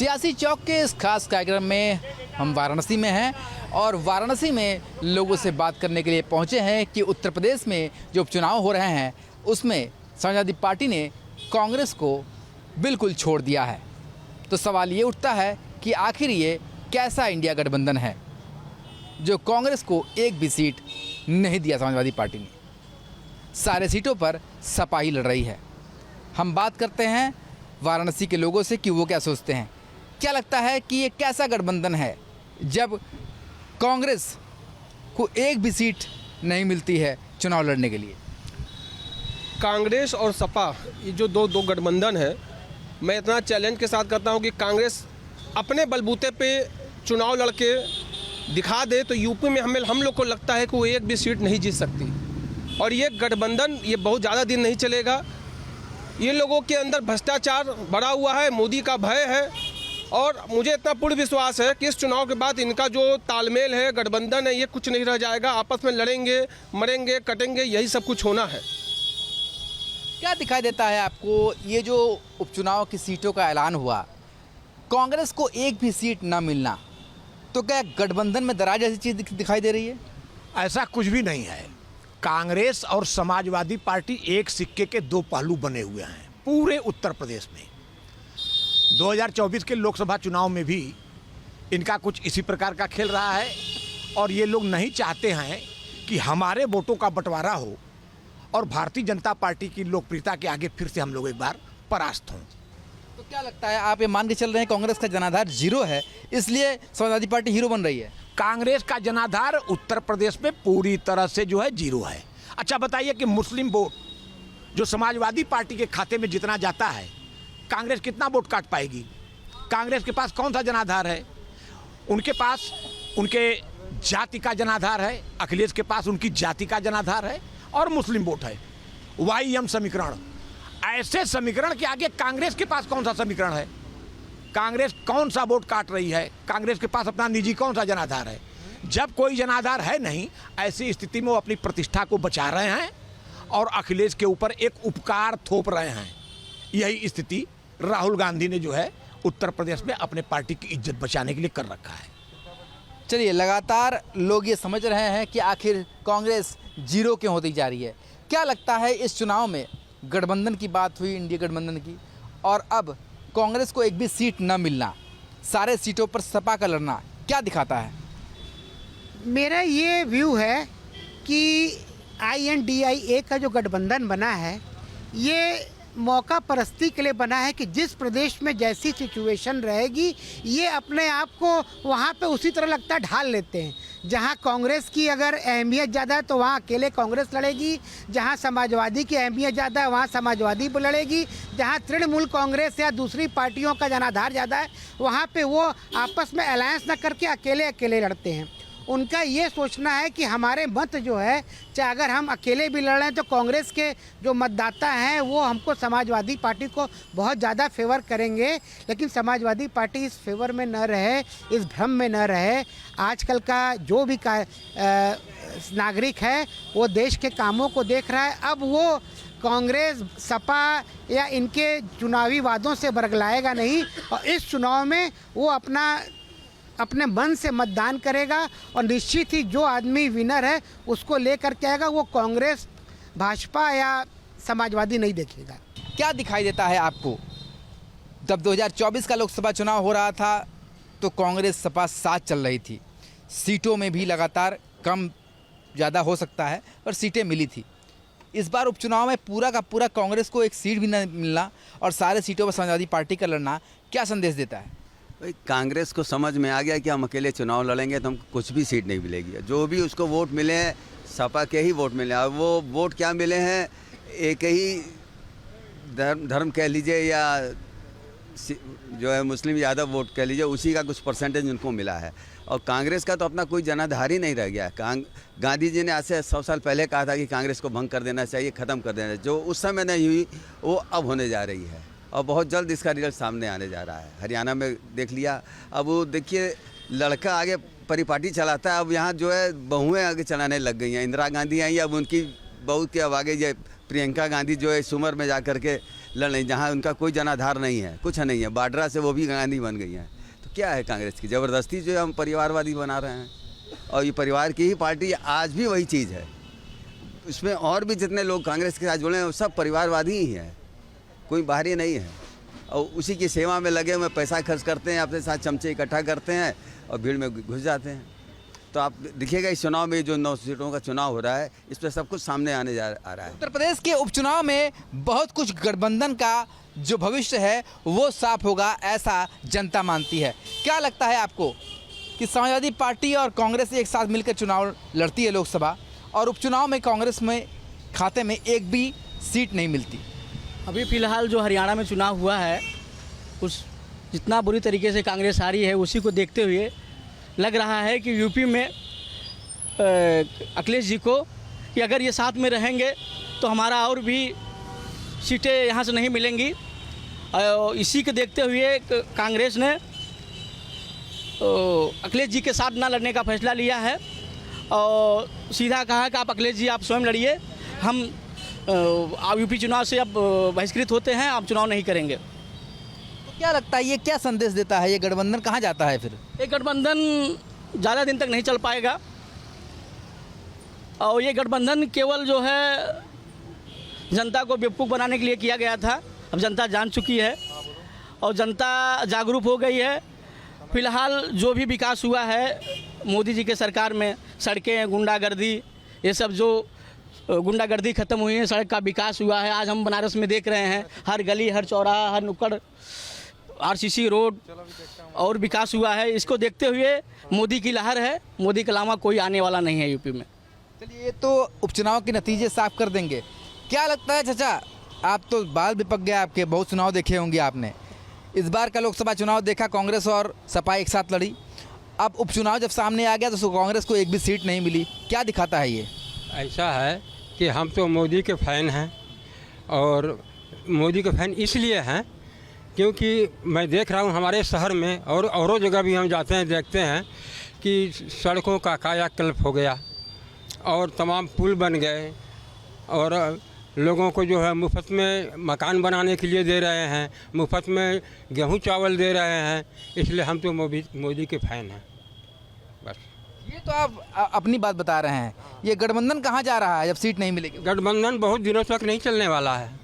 सियासी चौक के इस खास कार्यक्रम में हम वाराणसी में हैं और वाराणसी में लोगों से बात करने के लिए पहुंचे हैं कि उत्तर प्रदेश में जो उपचुनाव हो रहे हैं उसमें समाजवादी पार्टी ने कांग्रेस को बिल्कुल छोड़ दिया है। तो सवाल ये उठता है कि आखिर ये कैसा इंडिया गठबंधन है जो कांग्रेस को एक भी सीट नहीं दिया समाजवादी पार्टी ने। सारे सीटों पर सपा ही लड़ रही है। हम बात करते हैं वाराणसी के लोगों से कि वो क्या सोचते हैं। क्या लगता है कि ये कैसा गठबंधन है जब कांग्रेस को एक भी सीट नहीं मिलती है चुनाव लड़ने के लिए। कांग्रेस और सपा ये जो दो गठबंधन है, मैं इतना चैलेंज के साथ कहता हूं कि कांग्रेस अपने बलबूते पे चुनाव लड़के दिखा दे तो यूपी में हम लोग को लगता है कि वो एक भी सीट नहीं जीत सकती। और ये गठबंधन ये बहुत ज़्यादा दिन नहीं चलेगा। ये लोगों के अंदर भ्रष्टाचार बढ़ा हुआ है, मोदी का भय है और मुझे इतना पूर्ण विश्वास है कि इस चुनाव के बाद इनका जो तालमेल है, गठबंधन है, ये कुछ नहीं रह जाएगा। आपस में लड़ेंगे, मरेंगे, कटेंगे, यही सब कुछ होना है। क्या दिखाई देता है आपको ये जो उपचुनाव की सीटों का ऐलान हुआ, कांग्रेस को एक भी सीट ना मिलना, तो क्या गठबंधन में दरार जैसी चीज़ दिखाई दे रही है? ऐसा कुछ भी नहीं है। कांग्रेस और समाजवादी पार्टी एक सिक्के के दो पहलू बने हुए हैं पूरे उत्तर प्रदेश में। 2024 के लोकसभा चुनाव में भी इनका कुछ इसी प्रकार का खेल रहा है और ये लोग नहीं चाहते हैं कि हमारे वोटों का बंटवारा हो और भारतीय जनता पार्टी की लोकप्रियता के आगे फिर से हम लोग एक बार परास्त हों। तो क्या लगता है, आप ये मान के चल रहे हैं कांग्रेस का जनाधार जीरो है इसलिए समाजवादी पार्टी हीरो बन रही है? कांग्रेस का जनाधार उत्तर प्रदेश में पूरी तरह से जो है जीरो है। अच्छा बताइए कि मुस्लिम वोट जो समाजवादी पार्टी के खाते में जितना जाता है, कांग्रेस कितना वोट काट पाएगी? कांग्रेस के पास कौन सा जनाधार है? उनके पास उनके जाति का जनाधार है, अखिलेश के पास उनकी जाति का जनाधार है और मुस्लिम वोट है। YM समीकरण, ऐसे समीकरण के आगे कांग्रेस के पास कौन सा समीकरण है? कांग्रेस कौन सा वोट काट रही है? कांग्रेस के पास अपना निजी कौन सा जनाधार है? जब कोई जनाधार है नहीं, ऐसी स्थिति में वो अपनी प्रतिष्ठा को बचा रहे हैं और अखिलेश के ऊपर एक उपकार थोप रहे हैं। यही स्थिति राहुल गांधी ने जो है उत्तर प्रदेश में अपने पार्टी की इज्जत बचाने के लिए कर रखा है। चलिए, लगातार लोग ये समझ रहे हैं कि आखिर कांग्रेस जीरो क्यों होती जा रही है। क्या लगता है इस चुनाव में गठबंधन की बात हुई, इंडिया गठबंधन की, और अब कांग्रेस को एक भी सीट न मिलना, सारे सीटों पर सपा का लड़ना, क्या दिखाता है? मेरा ये व्यू है कि INDIA का जो गठबंधन बना है ये मौका परस्ती के लिए बना है कि जिस प्रदेश में जैसी सिचुएशन रहेगी ये अपने आप को वहाँ पे उसी तरह लगता है ढाल लेते हैं। जहाँ कांग्रेस की अगर अहमियत ज़्यादा है तो वहाँ अकेले कांग्रेस लड़ेगी, जहाँ समाजवादी की अहमियत ज़्यादा है वहाँ समाजवादी लड़ेगी, जहाँ तृणमूल कांग्रेस या दूसरी पार्टियों का जनाधार ज़्यादा है वहाँ पे वो आपस में अलायंस न करके अकेले अकेले लड़ते हैं। उनका ये सोचना है कि हमारे मत जो है, चाहे अगर हम अकेले भी लड़ रहे हैं तो कांग्रेस के जो मतदाता हैं वो हमको समाजवादी पार्टी को बहुत ज़्यादा फेवर करेंगे, लेकिन समाजवादी पार्टी इस फेवर में न रहे, इस भ्रम में न रहे। आजकल का जो भी नागरिक है वो देश के कामों को देख रहा है। अब वो कांग्रेस, सपा या इनके चुनावी वादों से बरगलाएगा नहीं और इस चुनाव में वो अपने मन से मतदान करेगा और निश्चित ही जो आदमी विनर है उसको लेकर के आएगा। वो कांग्रेस, भाजपा या समाजवादी नहीं देखेगा। क्या दिखाई देता है आपको? जब 2024 का लोकसभा चुनाव हो रहा था तो कांग्रेस सपा साथ चल रही थी, सीटों में भी लगातार कम ज़्यादा हो सकता है पर सीटें मिली थी। इस बार उपचुनाव में पूरा का पूरा कांग्रेस को एक सीट भी न मिलना और सारे सीटों पर समाजवादी पार्टी का लड़ना क्या संदेश देता है? भाई, कांग्रेस को समझ में आ गया कि हम अकेले चुनाव लड़ेंगे तो हमको कुछ भी सीट नहीं मिलेगी। जो भी उसको वोट मिले हैं सपा के ही वोट मिले और वो वोट क्या मिले हैं, एक ही धर्म कह लीजिए या जो है मुस्लिम यादव वोट कह लीजिए, उसी का कुछ परसेंटेज उनको मिला है। और कांग्रेस का तो अपना कोई जनाधार ही नहीं रह गया है। गांधी जी ने आज से 100 साल पहले कहा था कि कांग्रेस को भंग कर देना चाहिए, ख़त्म कर देना चाहिए। जो उस समय नहीं हुई वो अब होने जा रही है और बहुत जल्द इसका रिजल्ट सामने आने जा रहा है। हरियाणा में देख लिया, अब वो देखिए लड़का आगे परिपाटी चलाता है, अब यहाँ जो है बहुएँ आगे चलाने लग गई हैं। इंदिरा गांधी आई, अब उनकी बहू के अब आगे ये प्रियंका गांधी जो है इस उम्र में जा कर के लड़ रही, जहाँ उनका कोई जनाधार नहीं है, कुछ नहीं है, बाड्रा से वो भी गांधी बन गई हैं। तो क्या है कांग्रेस की ज़बरदस्ती जो हम परिवारवादी बना रहे हैं, और ये परिवार की ही पार्टी आज भी वही चीज़ है। उसमें और भी जितने लोग कांग्रेस के साथ जुड़े हैं वो सब परिवारवादी ही हैं, कोई बाहरी नहीं है, और उसी की सेवा में लगे हुए पैसा खर्च करते हैं, अपने साथ चमचे इकट्ठा करते हैं और भीड़ में घुस जाते हैं। तो आप देखिएगा इस चुनाव में जो 9 सीटों का चुनाव हो रहा है, इस पर सब कुछ सामने आ रहा है। उत्तर प्रदेश के उपचुनाव में बहुत कुछ गठबंधन का जो भविष्य है वो साफ होगा, ऐसा जनता मानती है। क्या लगता है आपको कि समाजवादी पार्टी और कांग्रेस एक साथ मिलकर चुनाव लड़ती है लोकसभा, और उपचुनाव में कांग्रेस में खाते में एक भी सीट नहीं मिलती? अभी फ़िलहाल जो हरियाणा में चुनाव हुआ है, उस जितना बुरी तरीके से कांग्रेस हारी है, उसी को देखते हुए लग रहा है कि यूपी में अखिलेश जी को कि अगर ये साथ में रहेंगे तो हमारा और भी सीटें यहाँ से नहीं मिलेंगी। और इसी को देखते हुए कांग्रेस ने अखिलेश जी के साथ ना लड़ने का फैसला लिया है और सीधा कहा कि आप अखिलेश जी आप स्वयं लड़िए, हम आप यूपी चुनाव से अब बहिष्कृत होते हैं, आप चुनाव नहीं करेंगे। तो क्या लगता है ये क्या संदेश देता है? ये गठबंधन कहाँ जाता है फिर? ये गठबंधन ज़्यादा दिन तक नहीं चल पाएगा और ये गठबंधन केवल जो है जनता को बेवकूफ़ बनाने के लिए किया गया था। अब जनता जान चुकी है और जनता जागरूक हो गई है। फिलहाल जो भी विकास हुआ है मोदी जी के सरकार में, सड़कें, गुंडागर्दी, ये सब जो गुंडागर्दी ख़त्म हुई है, सड़क का विकास हुआ है। आज हम बनारस में देख रहे हैं, हर गली, हर चौराहा, हर नुक्कड़ आरसीसी रोड और विकास हुआ है। इसको देखते हुए मोदी की लहर है, मोदी के अलावा कोई आने वाला नहीं है यूपी में। चलिए, ये तो उपचुनाव के नतीजे साफ कर देंगे। क्या लगता है चाचा, आप तो बाल भी पक गए आपके, बहुत चुनाव देखे होंगे आपने। इस बार का लोकसभा चुनाव देखा, कांग्रेस और सपा एक साथ लड़ी। अब उपचुनाव जब सामने आ गया तो कांग्रेस को एक भी सीट नहीं मिली। क्या दिखाता है ये? ऐसा है कि हम तो मोदी के फ़ैन हैं, और मोदी के फ़ैन इसलिए हैं क्योंकि मैं देख रहा हूँ हमारे शहर में और औरों जगह भी हम जाते हैं, देखते हैं कि सड़कों का कायाकल्प हो गया और तमाम पुल बन गए, और लोगों को जो है मुफ्त में मकान बनाने के लिए दे रहे हैं, मुफ्त में गेहूं चावल दे रहे हैं। इसलिए हम तो मोदी के फ़ैन हैं बस। ये तो आप अपनी बात बता रहे हैं, ये गठबंधन कहाँ जा रहा है जब सीट नहीं मिलेगी? गठबंधन बहुत दिनों तक नहीं चलने वाला है।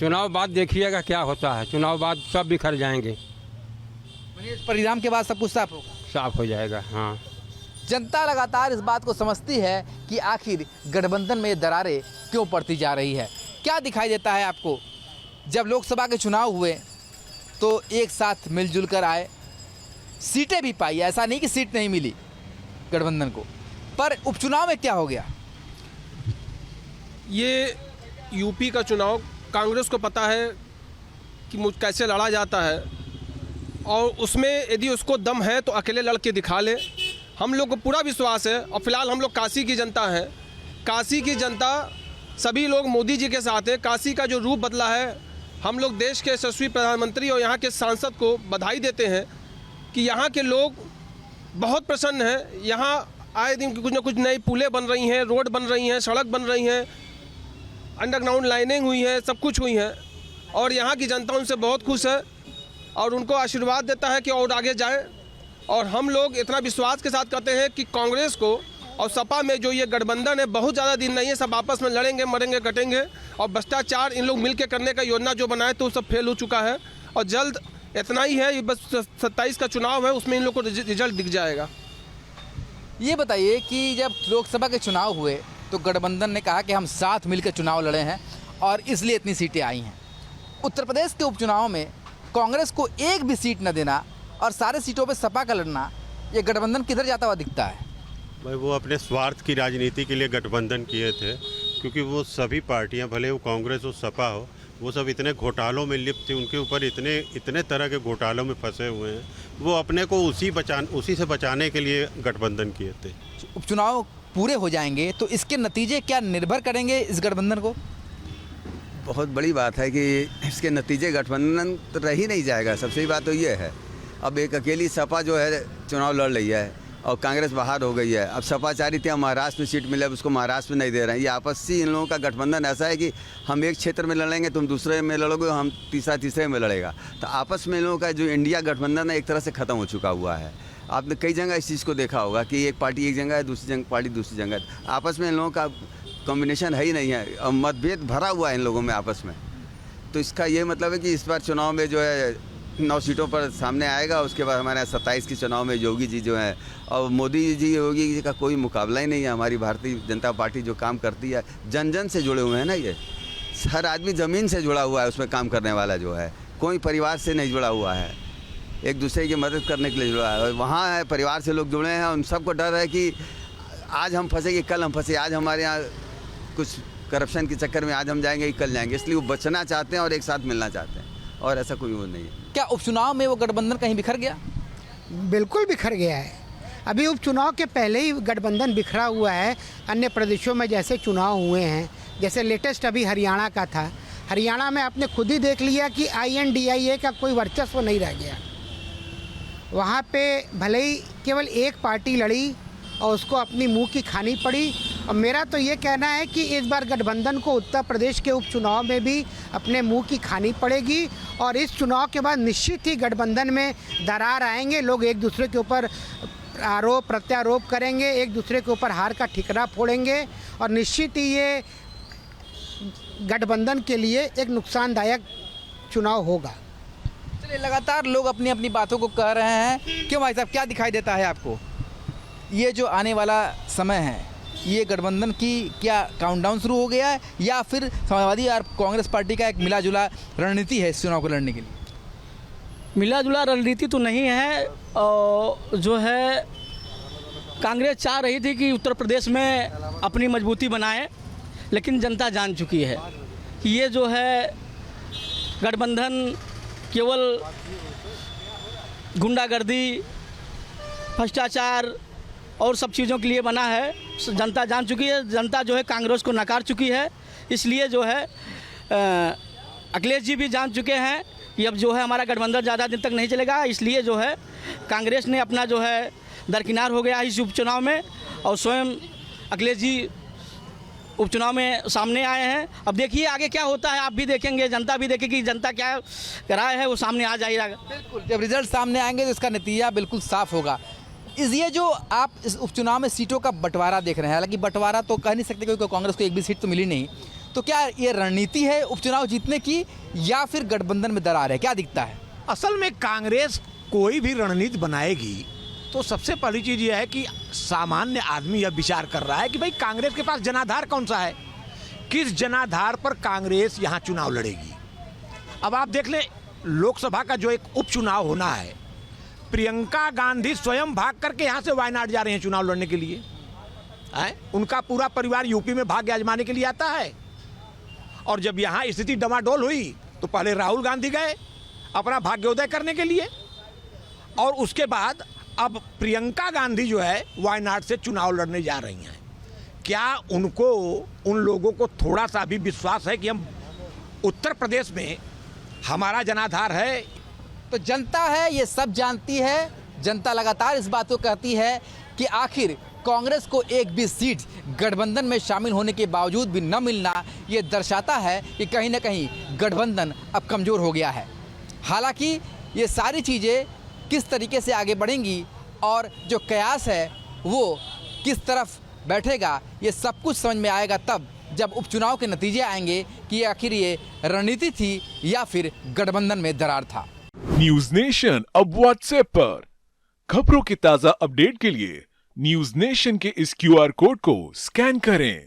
चुनाव बाद देखिएगा क्या होता है, चुनाव बाद सब बिखर जाएंगे। इस परिणाम के बाद सब कुछ साफ होगा, साफ हो जाएगा। हाँ, जनता लगातार इस बात को समझती है कि आखिर गठबंधन में दरारें क्यों पड़ती जा रही है। क्या दिखाई देता है आपको? जब लोकसभा के चुनाव हुए तो एक साथ मिलजुल कर आए, सीटें भी पाई, ऐसा नहीं कि सीट नहीं मिली गठबंधन को, पर उपचुनाव में क्या हो गया? ये यूपी का चुनाव कांग्रेस को पता है कि कैसे लड़ा जाता है, और उसमें यदि उसको दम है तो अकेले लड़के दिखा ले। हम लोग को पूरा विश्वास है, और फिलहाल हम लोग काशी की जनता है। काशी की जनता, सभी लोग मोदी जी के साथ है। काशी का जो रूप बदला है, हम लोग देश के यशस्वी प्रधानमंत्री और यहाँ के सांसद को बधाई देते हैं कि यहाँ के लोग बहुत प्रसन्न हैं। यहाँ आए दिन कुछ ना कुछ नई पुलें बन रही हैं, रोड बन रही हैं, सड़क बन रही हैं, अंडरग्राउंड लाइनिंग हुई है, सब कुछ हुई है, और यहाँ की जनता उनसे बहुत खुश है और उनको आशीर्वाद देता है कि और आगे जाएं। और हम लोग इतना विश्वास के साथ कहते हैं कि कांग्रेस को और सपा में जो ये गठबंधन है, बहुत ज़्यादा दिन नहीं है, सब आपस में लड़ेंगे, मरेंगे, कटेंगे। और भ्रष्टाचार इन लोग मिलकर करने का योजना जो बनाए तो सब फेल हो चुका है, और जल्द इतना ही है, बस 27 का चुनाव है, उसमें इन लोग को रिजल्ट दिख जाएगा। ये बताइए कि जब लोकसभा के चुनाव हुए तो गठबंधन ने कहा कि हम साथ मिलकर चुनाव लड़े हैं और इसलिए इतनी सीटें आई हैं। उत्तर प्रदेश के उपचुनाव में कांग्रेस को एक भी सीट न देना और सारे सीटों पे सपा का लड़ना, ये गठबंधन किधर जाता हुआ दिखता है? भाई, वो अपने स्वार्थ की राजनीति के लिए गठबंधन किए थे, क्योंकि वो सभी पार्टियां, भले वो कांग्रेस हो, सपा हो, वो सब इतने घोटालों में लिप्त थे, उनके ऊपर इतने तरह के घोटालों में फंसे हुए हैं। वो अपने को उसी से बचाने के लिए गठबंधन किए थे। उपचुनाव पूरे हो जाएंगे तो इसके नतीजे क्या निर्भर करेंगे इस गठबंधन को? बहुत बड़ी बात है कि इसके नतीजे गठबंधन तो रह ही नहीं जाएगा। सबसे बड़ी बात तो ये है, अब एक अकेली सपा जो है चुनाव लड़ रही है और कांग्रेस बाहर हो गई है। अब सपा चाह रही थी हम महाराष्ट्र में सीट मिले, अब उसको महाराष्ट्र में नहीं दे रहे हैं। ये आपसी इन लोगों का गठबंधन ऐसा है कि हम एक क्षेत्र में लड़ेंगे, तुम दूसरे में लड़ोगे, हम तीसरे में लड़ेगा। तो आपस में इन लोगों का जो इंडिया गठबंधन है एक तरह से ख़त्म हो चुका हुआ है। आपने कई जगह इस चीज़ को देखा होगा कि एक पार्टी एक जगह है, दूसरी पार्टी दूसरी जगह है। आपस में इन लोगों का कॉम्बिनेशन है ही नहीं है और मतभेद भरा हुआ है इन लोगों में आपस में। तो इसका ये मतलब है कि इस बार चुनाव में जो है 9 सीटों पर सामने आएगा। उसके बाद हमारे 27 के चुनाव में योगी जी जो हैं और मोदी जी योगी जी का कोई मुकाबला ही नहीं है। हमारी भारतीय जनता पार्टी जो काम करती है, जन जन से जुड़े हुए हैं ना, ये हर आदमी ज़मीन से जुड़ा हुआ है। उसमें काम करने वाला जो है कोई परिवार से नहीं जुड़ा हुआ है, एक दूसरे की मदद करने के लिए जुड़ा है। वहाँ है परिवार से लोग जुड़े हैं, उन सबको डर है कि आज हम फंसेंगे कल हम फंसे, आज हमारे यहाँ कुछ करप्शन के चक्कर में आज हम जाएंगे कल जाएंगे, इसलिए वो बचना चाहते हैं और एक साथ मिलना चाहते हैं, और ऐसा कोई वो नहीं है। क्या उपचुनाव में वो गठबंधन कहीं बिखर गया? बिल्कुल बिखर गया है। अभी उपचुनाव के पहले ही गठबंधन बिखरा हुआ है। अन्य प्रदेशों में जैसे चुनाव हुए हैं, जैसे लेटेस्ट अभी हरियाणा का था, हरियाणा में आपने खुद ही देख लिया कि INDIA का कोई वर्चस्व नहीं रह गया। वहाँ पे भले ही केवल एक पार्टी लड़ी और उसको अपनी मुंह की खानी पड़ी। और मेरा तो ये कहना है कि इस बार गठबंधन को उत्तर प्रदेश के उपचुनाव में भी अपने मुंह की खानी पड़ेगी और इस चुनाव के बाद निश्चित ही गठबंधन में दरार आएंगे। लोग एक दूसरे के ऊपर आरोप प्रत्यारोप करेंगे, एक दूसरे के ऊपर हार का ठिकरा फोड़ेंगे और निश्चित ही ये गठबंधन के लिए एक नुकसानदायक चुनाव होगा। चलिए, लगातार लोग अपनी अपनी बातों को कह रहे हैं। क्यों भाई साहब, क्या दिखाई देता है आपको? ये जो आने वाला समय है, ये गठबंधन की क्या काउंटडाउन शुरू हो गया है या फिर समाजवादी और कांग्रेस पार्टी का एक मिला जुला रणनीति है इस चुनाव को लड़ने के लिए? मिला जुला रणनीति तो नहीं है। और जो है कांग्रेस चाह रही थी कि उत्तर प्रदेश में अपनी मजबूती बनाए, लेकिन जनता जान चुकी है कि ये जो है गठबंधन केवल गुंडागर्दी, भ्रष्टाचार और सब चीज़ों के लिए बना है। जनता जान चुकी है, जनता जो है कांग्रेस को नकार चुकी है। इसलिए जो है अखिलेश जी भी जान चुके हैं कि अब जो है हमारा गठबंधन ज़्यादा दिन तक नहीं चलेगा। इसलिए जो है कांग्रेस ने अपना जो है दरकिनार हो गया इस उपचुनाव में और स्वयं अखिलेश जी उपचुनाव में सामने आए हैं। अब देखिए आगे क्या होता है, आप भी देखेंगे, जनता भी देखेगी, जनता क्या राय है वो सामने आ जाएगा। बिल्कुल, जब रिजल्ट सामने आएंगे तो इसका नतीजा बिल्कुल साफ होगा। ये जो आप इस उपचुनाव में सीटों का बंटवारा देख रहे हैं, हालांकि बंटवारा तो कह नहीं सकते क्योंकि कांग्रेस को एक भी सीट तो मिली नहीं, तो क्या ये रणनीति है उपचुनाव जीतने की या फिर गठबंधन में दरार है? क्या दिखता है? असल में कांग्रेस कोई भी रणनीति बनाएगी तो सबसे पहली चीज यह है कि सामान्य आदमी यह विचार कर रहा है कि भाई कांग्रेस के पास जनाधार कौन सा है, किस जनाधार पर कांग्रेस यहाँ चुनाव लड़ेगी। अब आप देख लें, लोकसभा का जो एक उपचुनाव होना है, प्रियंका गांधी स्वयं भाग करके यहाँ से वायनाड जा रहे हैं चुनाव लड़ने के लिए। उनका पूरा परिवार यूपी में भाग्य आजमाने के लिए आता है। और जब यहाँ स्थिति डमाडोल हुई तो पहले राहुल गांधी गए अपना भाग्योदय करने के लिए, और उसके बाद अब प्रियंका गांधी जो है वायनाड से चुनाव लड़ने जा रही हैं। क्या उनको, उन लोगों को थोड़ा सा भी विश्वास है कि हम उत्तर प्रदेश में हमारा जनाधार है? तो जनता है, ये सब जानती है। जनता लगातार इस बात को कहती है कि आखिर कांग्रेस को एक भी सीट गठबंधन में शामिल होने के बावजूद भी न मिलना ये दर्शाता है कि कहीं ना कहीं गठबंधन अब कमज़ोर हो गया है। हालांकि ये सारी चीज़ें किस तरीके से आगे बढ़ेंगी और जो कयास है वो किस तरफ बैठेगा, ये सब कुछ समझ में आएगा तब जब उपचुनाव के नतीजे आएंगे कि आखिर ये रणनीति थी या फिर गठबंधन में दरार था। न्यूज नेशन अब व्हाट्सएप पर खबरों के ताजा अपडेट के लिए न्यूज नेशन के इस QR कोड को स्कैन करें।